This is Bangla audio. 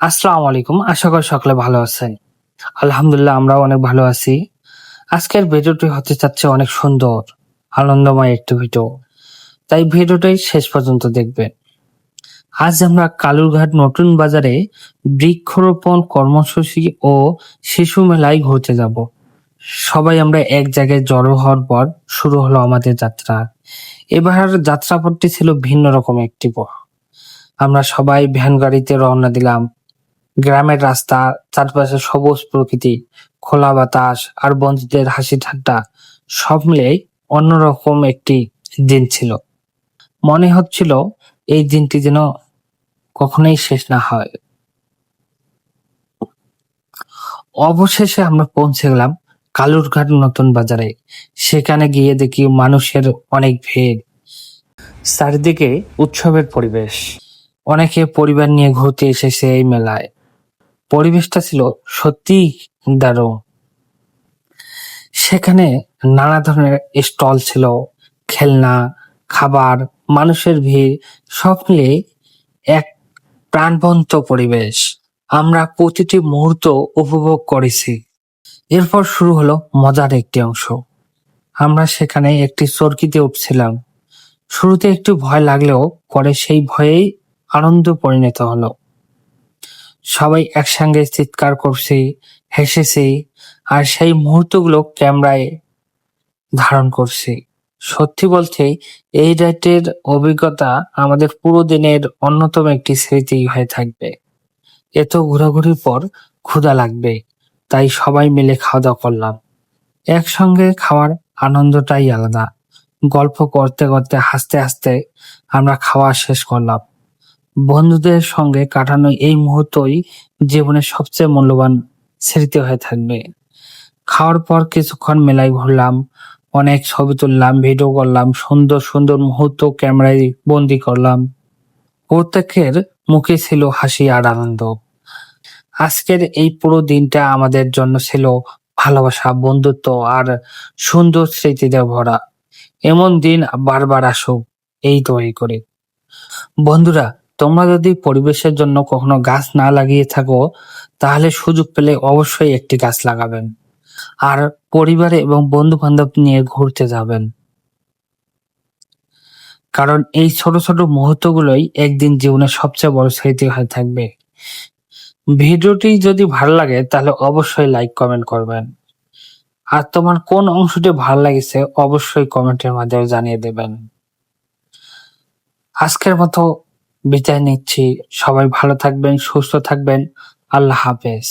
আসসালামু আলাইকুম। আশা করি সকলে ভালো আছেন। আলহামদুলিল্লাহ আমরাও অনেক ভালো আছি। আজকের ভিডিওটি হতে যাচ্ছে অনেক সুন্দর, আনন্দময় একটি ভিডিও। তাই ভিডিওটি শেষ পর্যন্ত দেখবেন। আজ আমরা কালুরঘাট নতুন বাজারে বৃক্ষরোপণ কর্মসূচি ও শিশু মেলায় ঘুরতে যাব। সবাই আমরা এক জায়গায় জড়ো হওয়ার পর শুরু হলো আমাদের যাত্রা। এবার যাত্রাপথটি ছিল ভিন্ন রকম একটি পথ। আমরা সবাই ভ্যান গাড়িতে রওনা দিলাম। গ্রামের রাস্তা, চারপাশে সবুজ প্রকৃতি, খোলা বাতাস আর বন্ধুদের হাসি ঠাট্টা সব মিলেই অন্যরকম একটি দিন ছিল। মনে হচ্ছিল এই দিনটি যেন কখনোই শেষ না হয়। অবশেষে আমরা পৌঁছে গেলাম কালুরঘাট নতুন বাজারে। সেখানে গিয়ে দেখি মানুষের অনেক ভিড়, চারিদিকে উৎসবের পরিবেশ। অনেকে পরিবার নিয়ে ঘুরতে এসেছে এই মেলায়। পরিবেশটা ছিল সত্যি দারুণ। সেখানে নানা ধরনের স্টল ছিল, খেলনা, খাবার, মানুষের ভিড় সব মিলে এক প্রাণবন্ত পরিবেশ। আমরা প্রতিটি মুহূর্ত উপভোগ করেছি। এরপর শুরু হলো মজার একটি অংশ। আমরা সেখানে একটি চরকিতে উঠছিলাম। শুরুতে একটু ভয় লাগলেও পরে সেই ভয়েই আনন্দ পরিণত হলো। সবাই একসঙ্গে চিৎকার করছি, হেসেছি আর সেই মুহূর্তগুলো ক্যামেরায় ধারণ করছি। সত্যি বলতে এই রাইডের অভিজ্ঞতা আমাদের পুরো দিনের অন্যতম একটি স্মৃতি হয়ে থাকবে। এত ঘোরাঘুরির পর ক্ষুধা লাগবে, তাই সবাই মিলে খাওয়া দাওয়া করলাম। একসঙ্গে খাওয়ার আনন্দটাই আলাদা। গল্প করতে করতে হাসতে হাসতে আমরা খাওয়া শেষ করলাম। বন্ধুদের সঙ্গে কাটানো এই মুহূর্তই জীবনের সবচেয়ে মূল্যবান স্মৃতি হয়ে থাকবে। খাওয়ার পর কিছুক্ষণ মেলায় ঘুরলাম, অনেক ছবি তুললাম, ভিডিও করলাম, সুন্দর সুন্দর মুহূর্ত ক্যামেরায় বন্দি করলাম। প্রত্যেকের মুখে ছিল হাসি আর আনন্দ। আজকের এই পুরো দিনটা আমাদের জন্য ছিল ভালোবাসা, বন্ধুত্ব আর সুন্দর স্মৃতিতে ভরা। এমন দিন বারবার আসুক, এই তৈরি করে। বন্ধুরা, তোমরা যদি পরিবেশের জন্য কখনো গাছ না লাগিয়ে থাকো, তাহলে সুযোগ পেলে অবশ্যই একটি গাছ লাগাবেন আর পরিবারে এবং বন্ধু বান্ধব নিয়ে ঘুরতে যাবেন। কারণ এই ছোট ছোট মুহূর্তগুলোই একদিন জীবনের সবচেয়ে বড় স্মৃতি হয়ে থাকবে। ভিডিওটি যদি ভালো লাগে তাহলে অবশ্যই লাইক কমেন্ট করবেন। আর তোমার কোন অংশটি ভালো লাগছে অবশ্যই কমেন্টের মাধ্যমে জানিয়ে দেবেন। আজকের মতো বিদায় নিচ্ছি। সবাই ভালো থাকবেন, সুস্থ থাকবেন। আল্লাহ হাফেজ।